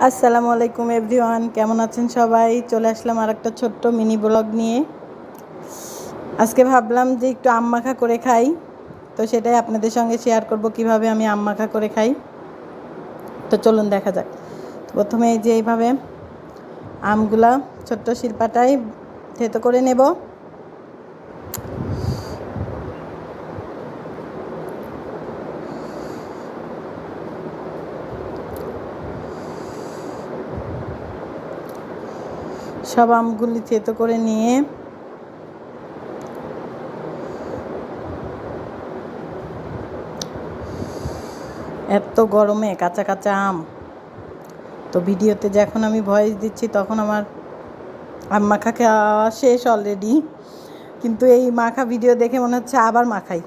আসসালামু আলাইকুম এভরিওয়ান, কেমন আছেন সবাই? চলে আসলাম আর একটা ছোট্ট মিনি ব্লগ নিয়ে। আজকে ভাবলাম যে একটু আম মাখা করে খাই, তো সেটাই আপনাদের সঙ্গে শেয়ার করব কিভাবে আমি আম মাখা করে খাই। তো চলুন দেখা যাক। প্রথমে এই যে এইভাবে আমগুলা ছোট্ট শিলপাটায় থেতো করে নেব। সব আমগুলি থেতো করে নিয়ে এত গরমে কাঁচা কাঁচা আম, তো ভিডিওতে যখন আমি ভয়েস দিচ্ছি তখন আমার আম মাখা খাওয়া শেষ অলরেডি, কিন্তু এই মাখা ভিডিও দেখে মনে হচ্ছে আবার মাখাই।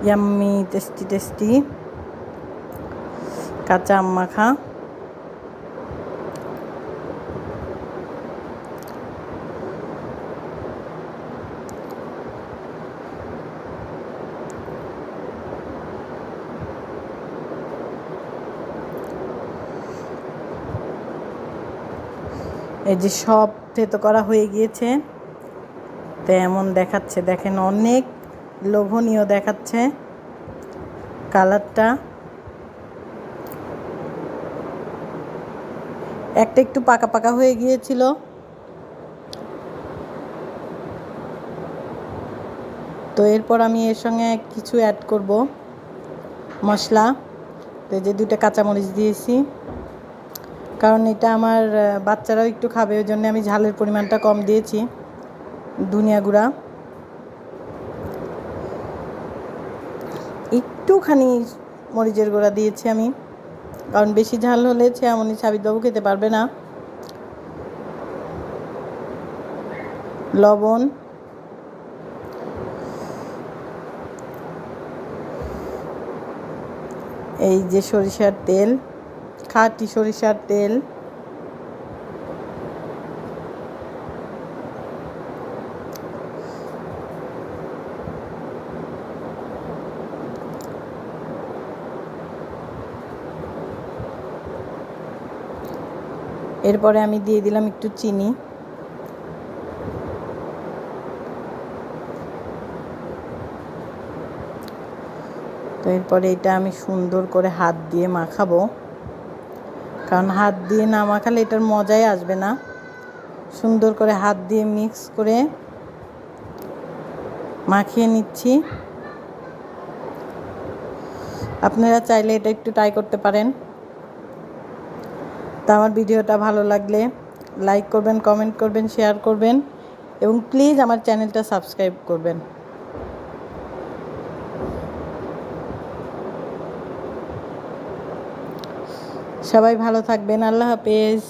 ইয়াম্মি টেস্টি টেস্টি কাঁচা আম মাখা। এই যে সব থেতো করা হয়ে গিয়েছে, তো এমন দেখাচ্ছে, দেখেন অনেক লোভনীয় দেখাচ্ছে কালারটা। একটা একটু পাকা পাকা হয়ে গিয়েছিল, তো এরপর আমি এর সঙ্গে কিছু অ্যাড করব মশলা। তো এই যে 2টা কাঁচামরিচ দিয়েছি, কারণ এটা আমার বাচ্চারাও একটু খাবে, ওই জন্য আমি ঝালের পরিমাণটা কম দিয়েছি। ধনিয়া গুঁড়া একটুখানি, মরিচের গুঁড়া দিয়েছি আমি, কারণ বেশি ঝাল হলে এমনই সাবিতবাবু খেতে পারবে না। লবণ, এই যে সরিষার তেল, খাঁটি সরিষার তেল, এরপরে আমি দিয়ে দিলাম একটু চিনি। তো এরপরে এটা আমি সুন্দর করে হাত দিয়ে মাখাবো, কারণ হাত দিয়ে না মাখালে এটার মজাই আসবে না। সুন্দর করে হাত দিয়ে মিক্স করে মাখিয়ে নিচ্ছি। আপনারা চাইলে এটা একটু ট্রাই করতে পারেন। তা আমার ভিডিওটা ভালো লাগলে লাইক করবেন, কমেন্ট করবেন, শেয়ার করবেন এবং প্লিজ আমার চ্যানেলটা সাবস্ক্রাইব করবেন। সবাই ভালো থাকবেন। আল্লাহ হাফেজ।